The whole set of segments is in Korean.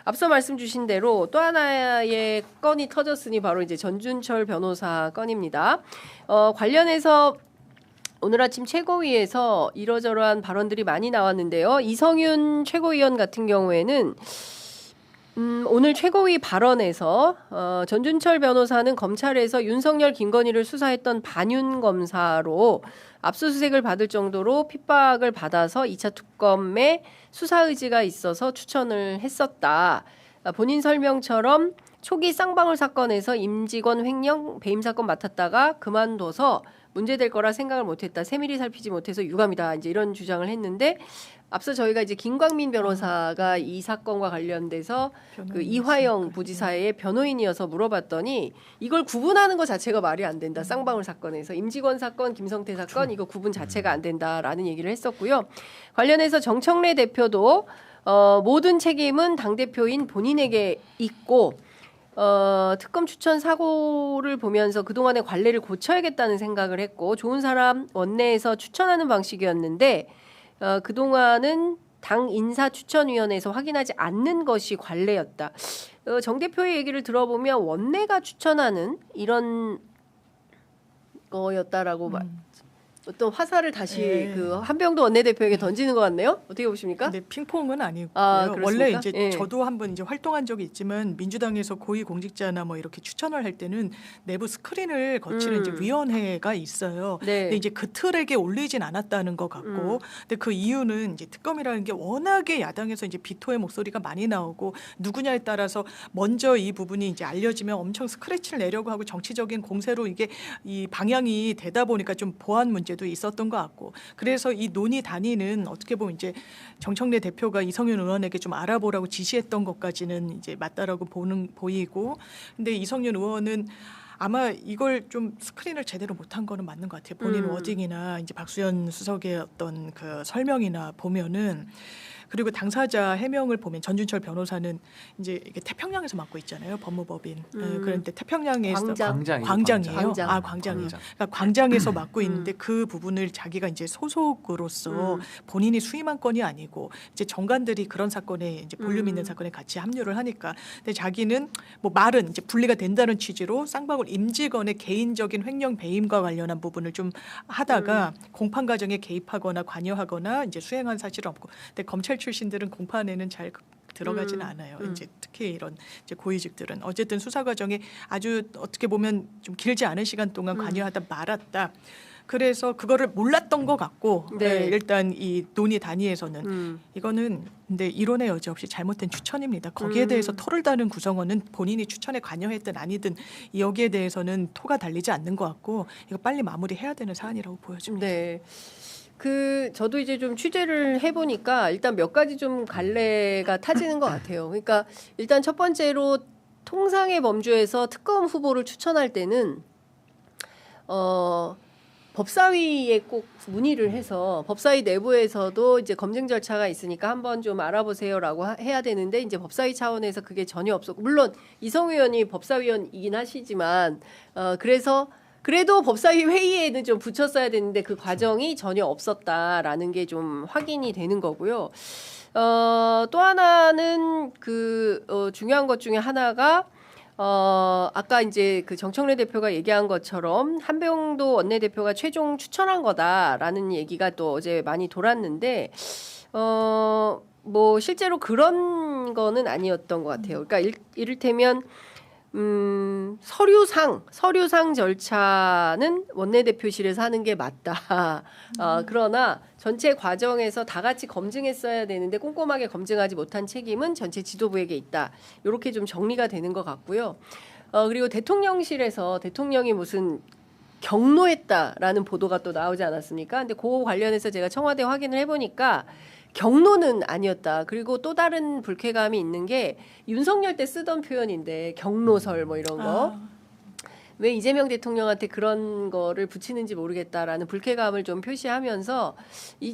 앞서 말씀 주신 대로 또 하나의 건이 터졌으니 바로 이제 전준철 변호사 건입니다. 관련해서 오늘 아침 최고위에서 이러저러한 발언들이 많이 나왔는데요. 이성윤 최고위원 같은 경우에는 오늘 최고위 발언에서 전준철 변호사는 검찰에서 윤석열 김건희를 수사했던 반윤 검사로 압수수색을 받을 정도로 핍박을 받아서 2차 특검에 수사 의지가 있어서 추천을 했었다. 본인 설명처럼 초기 쌍방울 사건에서 임직원 횡령 배임 사건 맡았다가 그만둬서 문제될 거라 생각을 못했다. 세밀히 살피지 못해서 유감이다. 이제 이런 주장을 했는데 앞서 저희가 이제 김광민 변호사가 이 사건과 관련돼서 그 이화영 부지사의 변호인이어서 물어봤더니 이걸 구분하는 것 자체가 말이 안 된다. 쌍방울 사건에서 임직원 사건, 김성태 사건 이거 구분 자체가 안 된다라는 얘기를 했었고요. 관련해서 정청래 대표도 모든 책임은 당대표인 본인에게 있고 특검 추천 사고를 보면서 그동안의 관례를 고쳐야겠다는 생각을 했고 좋은 사람 원내에서 추천하는 방식이었는데 그동안은 당 인사추천위원회에서 확인하지 않는 것이 관례였다. 정 대표의 얘기를 들어보면 원내가 추천하는 이런 거였다라고 어떤 화살을 다시 그 한병도 원내대표에게 던지는 것 같네요. 어떻게 보십니까? 네, 핑퐁은 아니고요. 그렇습니까? 원래 이제 예. 저도 한번 이제 활동한 적이 있지만 민주당에서 고위 공직자나 뭐 이렇게 추천을 할 때는 내부 스크린을 거치는 이제 위원회가 있어요. 네. 근데 이제 그 틀에게 올리진 않았다는 것 같고, 근데 그 이유는 이제 특검이라는 게 워낙에 야당에서 이제 비토의 목소리가 많이 나오고 누구냐에 따라서 먼저 이 부분이 이제 알려지면 엄청 스크래치를 내려고 하고 정치적인 공세로 이게 이 방향이 되다 보니까 좀 보안 문제도 있었던 것 같고, 그래서 이 논의 단위는 어떻게 보면 이제 정청래 대표가 이성윤 의원에게 좀 알아보라고 지시했던 것까지는 이제 맞다라고 보이고, 근데 이성윤 의원은 아마 이걸 좀 스크린을 제대로 못한 거는 맞는 것 같아요. 본인 워딩이나 이제 박수현 수석의 어떤 그 설명이나 보면은, 그리고 당사자 해명을 보면 전준철 변호사는 이제 이게 태평양에서 맡고 있잖아요, 법무법인. 그런데 태평양에서 광장이에요. 광장이요. 그러니까 광장에서 맡고 있는데 그 부분을 자기가 이제 소속으로서 본인이 수임한 건이 아니고 이제 정관들이 그런 사건에 이제 볼륨 있는 사건에 같이 합류를 하니까, 근데 자기는 뭐 말은 이제 분리가 된다는 취지로 쌍방울 임직원의 개인적인 횡령 배임과 관련한 부분을 좀 하다가 공판 과정에 개입하거나 관여하거나 이제 수행한 사실은 없고, 근데 검찰 출신들은 공판에는 잘 들어가지는 않아요. 이제 특히 이런 이제 고위직들은 어쨌든 수사 과정에 아주 어떻게 보면 좀 길지 않은 시간 동안 관여하다 말았다. 그래서 그거를 몰랐던 것 같고, 네. 일단 이 논의 단위에서는 이거는 근데 이론의 여지 없이 잘못된 추천입니다. 거기에 대해서 토를 다는 구성원은 본인이 추천에 관여했든 아니든 여기에 대해서는 토가 달리지 않는 것 같고, 이거 빨리 마무리해야 되는 사안이라고 보여집니다. 네. 저도 이제 좀 취재를 해보니까 일단 몇 가지 좀 갈래가 타지는 것 같아요. 그러니까 일단 첫 번째로 통상의 범주에서 특검 후보를 추천할 때는 법사위에 꼭 문의를 해서 법사위 내부에서도 이제 검증 절차가 있으니까 한번 좀 알아보세요라고 해야 되는데 이제 법사위 차원에서 그게 전혀 없었고, 물론 이성 의원이 법사위원이긴 하시지만 그래도 법사위 회의에는 좀 붙였어야 되는데 그 과정이 전혀 없었다라는 게 좀 확인이 되는 거고요. 또 하나는 중요한 것 중에 하나가 아까 이제 그 정청래 대표가 얘기한 것처럼 한병도 원내대표가 최종 추천한 거다라는 얘기가 또 어제 많이 돌았는데 뭐 실제로 그런 거는 아니었던 것 같아요. 그러니까 이를테면 서류상 절차는 원내대표실에서 하는 게 맞다. 그러나 전체 과정에서 다 같이 검증했어야 되는데 꼼꼼하게 검증하지 못한 책임은 전체 지도부에게 있다. 이렇게 좀 정리가 되는 것 같고요. 그리고 대통령실에서 대통령이 무슨 경로했다라는 보도가 또 나오지 않았습니까? 근데 그거 관련해서 제가 청와대 확인을 해보니까 경로는 아니었다. 그리고 또 다른 불쾌감이 있는 게 윤석열 때 쓰던 표현인데 경로설 뭐 이런 거. 왜 이재명 대통령한테 그런 거를 붙이는지 모르겠다라는 불쾌감을 좀 표시하면서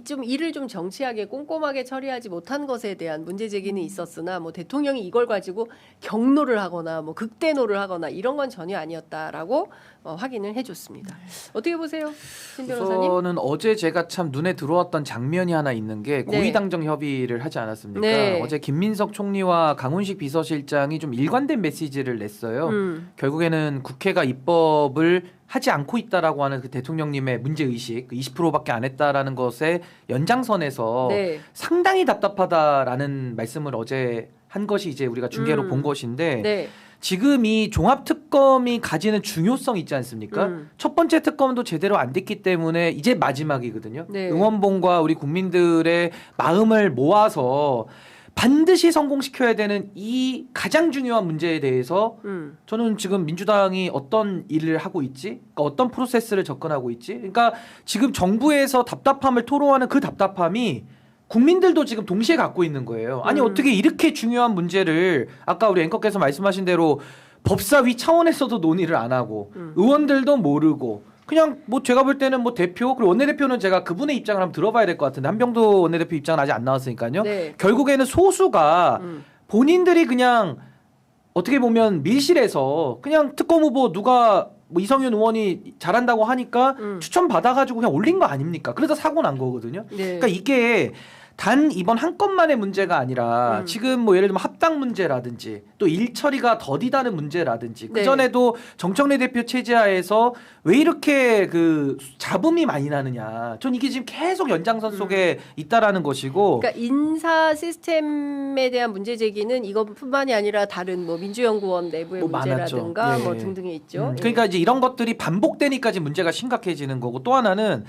좀 일을 좀 정치하게 꼼꼼하게 처리하지 못한 것에 대한 문제 제기는 있었으나 뭐 대통령이 이걸 가지고 경로를 하거나 뭐 극대노를 하거나 이런 건 전혀 아니었다라고 확인을 해줬습니다. 어떻게 보세요, 신 변호사님? 저는 어제 제가 참 눈에 들어왔던 장면이 하나 있는 게 네. 고위당정 협의를 하지 않았습니까? 네. 어제 김민석 총리와 강훈식 비서실장이 좀 일관된 메시지를 냈어요. 결국에는 국회가 입법을 하지 않고 있다라고 하는 그 대통령님의 문제 의식, 20%밖에 안 했다라는 것의 연장선에서 네. 상당히 답답하다라는 말씀을 어제 한 것이 이제 우리가 중계로 본 것인데. 네. 지금 이 종합특검이 가지는 중요성 있지 않습니까? 첫 번째 특검도 제대로 안 됐기 때문에 이제 마지막이거든요. 네. 응원봉과 우리 국민들의 마음을 모아서 반드시 성공시켜야 되는 이 가장 중요한 문제에 대해서 저는 지금 민주당이 어떤 일을 하고 있지? 그러니까 어떤 프로세스를 접근하고 있지? 그러니까 지금 정부에서 답답함을 토로하는 그 답답함이 국민들도 지금 동시에 갖고 있는 거예요. 아니 어떻게 이렇게 중요한 문제를 아까 우리 앵커께서 말씀하신 대로 법사위 차원에서도 논의를 안 하고 의원들도 모르고 그냥 뭐 제가 볼 때는 뭐 대표 그리고 원내대표는 제가 그분의 입장을 한번 들어봐야 될 것 같은데 한병도 원내대표 입장은 아직 안 나왔으니까요. 네. 결국에는 소수가 본인들이 그냥 어떻게 보면 밀실에서 그냥 특검 후보 누가 뭐 이성윤 의원이 잘한다고 하니까 추천 받아가지고 그냥 올린 거 아닙니까? 그래서 사고 난 거거든요. 네. 그러니까 이게 단 이번 한 건만의 문제가 아니라 지금 뭐 예를 들면 합당 문제라든지 또 일처리가 더디다는 문제라든지 네. 그 전에도 정청래 대표 체제하에서 왜 이렇게 그 잡음이 많이 나느냐. 전 이게 지금 계속 연장선 속에 있다라는 것이고. 그러니까 인사 시스템에 대한 문제 제기는 이것뿐만이 아니라 다른 뭐 민주연구원 내부의 뭐 문제라든가 많았죠. 예. 뭐 등등이 있죠. 그러니까 이제 이런 것들이 반복되니까 지금 문제가 심각해지는 거고 또 하나는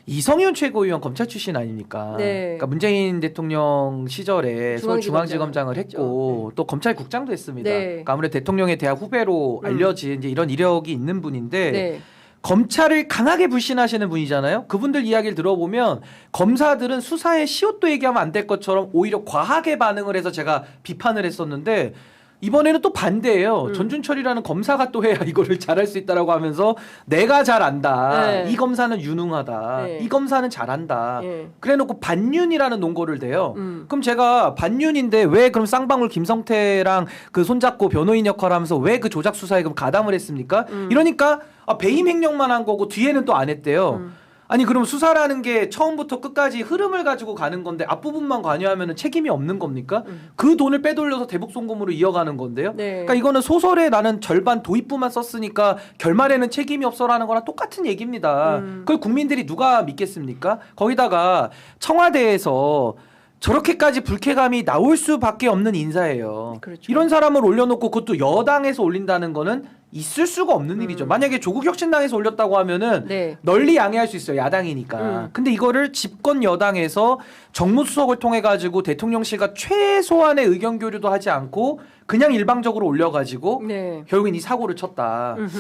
이성윤 최고위원 검찰 출신 아닙니까? 네. 그러니까 문재인 대통령 시절에 서울중앙지검장을 했고 또 검찰국장도 했습니다. 네. 그러니까 아무래도 대통령의 대학 후배로 알려진 이제 이런 이력이 있는 분인데 네. 검찰을 강하게 불신하시는 분이잖아요. 그분들 이야기를 들어보면 검사들은 수사에 시옷도 얘기하면 안 될 것처럼 오히려 과하게 반응을 해서 제가 비판을 했었는데 이번에는 또 반대예요. 전준철이라는 검사가 또 해야 이거를 잘할 수 있다라고 하면서 내가 잘 안다. 네. 이 검사는 유능하다. 네. 이 검사는 잘한다. 네. 그래놓고 반윤이라는 논거를 대요. 그럼 제가 반윤인데 왜 그럼 쌍방울 김성태랑 그 손잡고 변호인 역할을 하면서 왜 그 조작 수사에 그럼 가담을 했습니까? 이러니까 배임 횡령만 한 거고 뒤에는 또 안 했대요. 아니 그럼 수사라는 게 처음부터 끝까지 흐름을 가지고 가는 건데 앞부분만 관여하면 책임이 없는 겁니까? 그 돈을 빼돌려서 대북 송금으로 이어가는 건데요. 네. 그러니까 이거는 소설에 나는 절반 도입부만 썼으니까 결말에는 책임이 없어라는 거랑 똑같은 얘기입니다. 그걸 국민들이 누가 믿겠습니까? 거기다가 청와대에서 저렇게까지 불쾌감이 나올 수밖에 없는 인사예요. 그렇죠. 이런 사람을 올려놓고 그것도 여당에서 올린다는 거는 있을 수가 없는 일이죠. 만약에 조국혁신당에서 올렸다고 하면은 네. 널리 양해할 수 있어요. 야당이니까. 근데 이거를 집권 여당에서 정무수석을 통해 가지고 대통령실과 최소한의 의견 교류도 하지 않고 그냥 일방적으로 올려가지고 네. 결국엔 이 사고를 쳤다. 음흠.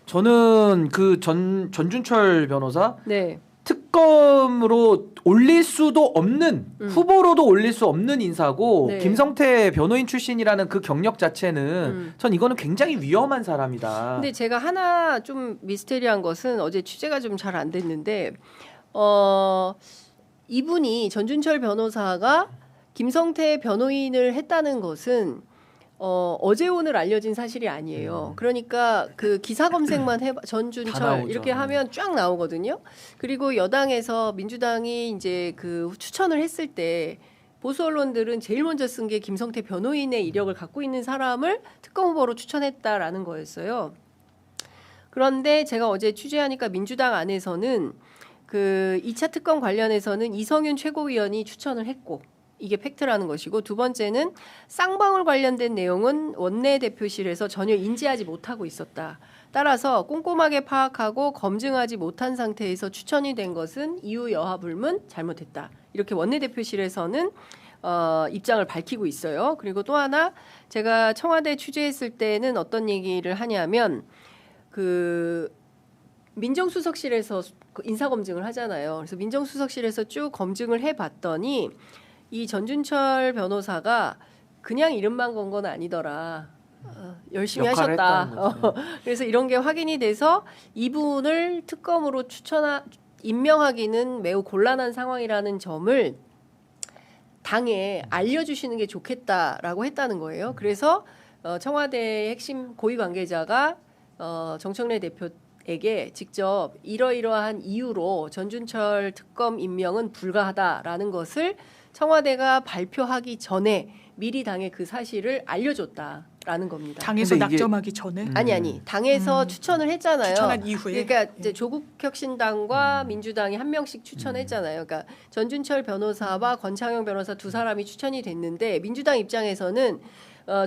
저는 그 전준철 변호사 네. 특검으로 올릴 수도 없는 후보로도 올릴 수 없는 인사고 네. 김성태 변호인 출신이라는 그 경력 자체는 전 이거는 굉장히 위험한 사람이다. 근데 제가 하나 좀 미스테리한 것은 어제 취재가 좀 잘 안 됐는데 이분이 전준철 변호사가 김성태 변호인을 했다는 것은 어제 오늘 알려진 사실이 아니에요. 그러니까 그 기사 검색만 해봐 다 전준철 나오죠. 이렇게 하면 쫙 나오거든요. 그리고 여당에서 민주당이 이제 그 추천을 했을 때 보수 언론들은 제일 먼저 쓴 게 김성태 변호인의 이력을 갖고 있는 사람을 특검 후보로 추천했다라는 거였어요. 그런데 제가 어제 취재하니까 민주당 안에서는 그 2차 특검 관련해서는 이성윤 최고위원이 추천을 했고 이게 팩트라는 것이고 두 번째는 쌍방울 관련된 내용은 원내대표실에서 전혀 인지하지 못하고 있었다. 따라서 꼼꼼하게 파악하고 검증하지 못한 상태에서 추천이 된 것은 이유 여하 불문 잘못했다. 이렇게 원내대표실에서는 입장을 밝히고 있어요. 그리고 또 하나 제가 청와대 취재했을 때는 어떤 얘기를 하냐면 그 민정수석실에서 인사검증을 하잖아요. 그래서 민정수석실에서 쭉 검증을 해봤더니 이 전준철 변호사가 그냥 이름만 건 건 아니더라. 열심히 역할을 하셨다. 했다는 거죠. 그래서 이런 게 확인이 돼서 이분을 특검으로 임명하기는 매우 곤란한 상황이라는 점을 당에 알려주시는 게 좋겠다라고 했다는 거예요. 그래서 청와대 핵심 고위 관계자가 정청래 대표에게 직접 이러이러한 이유로 전준철 특검 임명은 불가하다라는 것을 청와대가 발표하기 전에 미리 당에 그 사실을 알려줬다라는 겁니다. 당에서 근데 이게- 낙점하기 전에 아니 당에서 추천을 했잖아요. 추천한 이후에 그러니까 이제 조국혁신당과 민주당이 한 명씩 추천했잖아요. 그러니까 전준철 변호사와 권창용 변호사 두 사람이 추천이 됐는데 민주당 입장에서는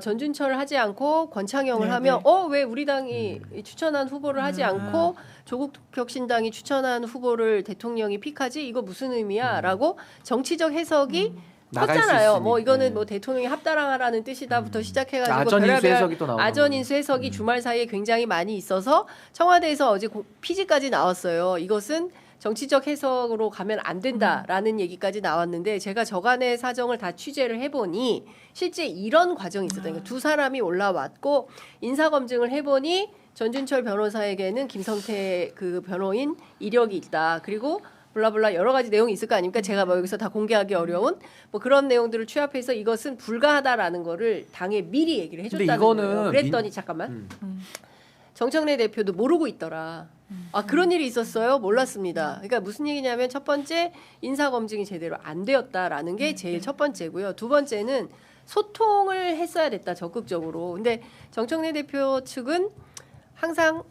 전준철을 하지 않고 권창용을 네, 하면 네. 왜 우리 당이 추천한 후보를 하지 않고 조국혁신당이 추천한 후보를 대통령이 픽하지? 이거 무슨 의미야?라고 정치적 해석이 나갈 수 컸잖아요. 있으니. 뭐 이거는 네. 뭐 대통령이 합당하라는 뜻이다부터 시작해가지고 아전 인수 별의별 해석이 또 나오고. 아전 인수 해석이 주말 사이에 굉장히 많이 있어서 청와대에서 어제 피지까지 나왔어요. 이것은 정치적 해석으로 가면 안 된다라는 얘기까지 나왔는데 제가 저간의 사정을 다 취재를 해보니 실제 이런 과정이 있었다니까. 두 사람이 올라왔고 인사검증을 해보니 전준철 변호사에게는 김성태 그 변호인 이력이 있다. 그리고 블라블라 여러 가지 내용이 있을 거 아닙니까? 제가 뭐 여기서 다 공개하기 어려운 뭐 그런 내용들을 취합해서 이것은 불가하다라는 거를 당에 미리 얘기를 근데 해줬다는 이거는 거예요. 그랬더니 잠깐만. 정청래 대표도 모르고 있더라. 아 그런 일이 있었어요? 몰랐습니다. 그러니까 무슨 얘기냐면 첫 번째 인사 검증이 제대로 안 되었다라는 게 제일 첫 번째고요. 두 번째는 소통을 했어야 됐다 적극적으로. 근데 정청래 대표 측은 항상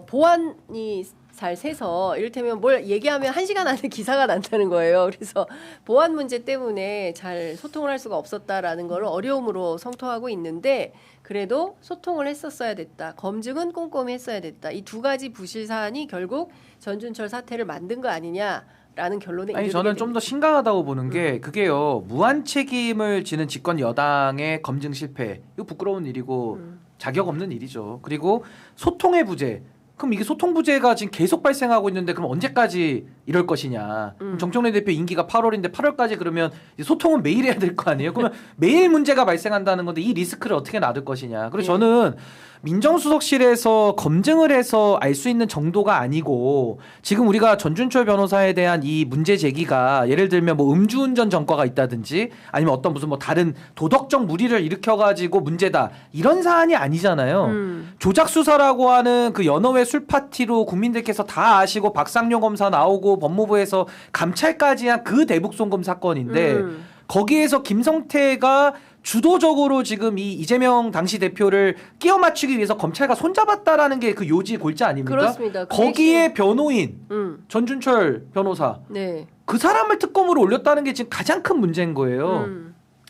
보안이 잘 세서 이를테면 뭘 얘기하면 1시간 안에 기사가 난다는 거예요. 그래서 보안 문제 때문에 잘 소통을 할 수가 없었다라는 걸 어려움으로 성토하고 있는데 그래도 소통을 했었어야 됐다. 검증은 꼼꼼히 했어야 됐다. 이 두 가지 부실 사안이 결국 전준철 사태를 만든 거 아니냐라는 결론에 아니 이르게 저는 좀 됩니다. 더 심각하다고 보는 게 그게요 무한 책임을 지는 집권 여당의 검증 실패 이거 부끄러운 일이고 자격 없는 일이죠. 그리고 소통의 부재. 그럼 이게 소통 부재가 지금 계속 발생하고 있는데 그럼 언제까지 이럴 것이냐? 그럼 정청래 대표 임기가 8월인데 8월까지 그러면 이제 소통은 매일 해야 될 거 아니에요? 그러면 매일 문제가 발생한다는 건데 이 리스크를 어떻게 놔둘 것이냐? 그리고 저는 민정수석실에서 검증을 해서 알 수 있는 정도가 아니고 지금 우리가 전준철 변호사에 대한 이 문제 제기가 예를 들면 뭐 음주운전 전과가 있다든지 아니면 어떤 무슨 뭐 다른 도덕적 무리를 일으켜가지고 문제다 이런 사안이 아니잖아요. 조작 수사라고 하는 그 연어회 술 파티로 국민들께서 다 아시고 박상용 검사 나오고 법무부에서 감찰까지 한 그 대북 송금 사건인데 거기에서 김성태가 주도적으로 지금 이 이재명 당시 대표를 끼워 맞추기 위해서 검찰과 손잡았다라는 게 그 요지 골자 아닙니까? 그렇습니다. 그 거기에 변호인 음, 전준철 변호사 네. 그 사람을 특검으로 올렸다는 게 지금 가장 큰 문제인 거예요.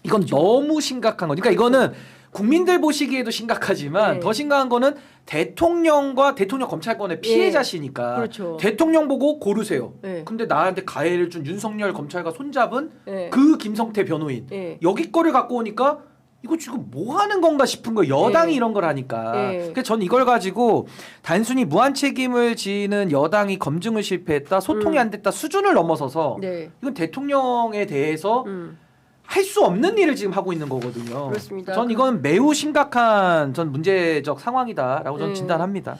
이건 너무 심각한 거. 그러니까 이거는 국민들 보시기에도 심각하지만 네. 더 심각한 거는 대통령과 대통령 검찰권의 피해자시니까 그렇죠. 대통령 보고 고르세요. 네. 근데 나한테 가해를 준 윤석열 검찰과 손잡은 네. 그 김성태 변호인 네. 여기 거를 갖고 오니까 이거 지금 뭐 하는 건가 싶은 거예요. 여당이 네. 이런 걸 하니까. 네. 그래서 전 이걸 가지고 단순히 무한 책임을 지는 여당이 검증을 실패했다, 소통이 안 됐다 수준을 넘어서서 네. 이건 대통령에 대해서 할 수 없는 일을 지금 하고 있는 거거든요. 그렇습니다. 전 이건 매우 심각한 전 문제적 상황이다라고 저는 네. 진단합니다.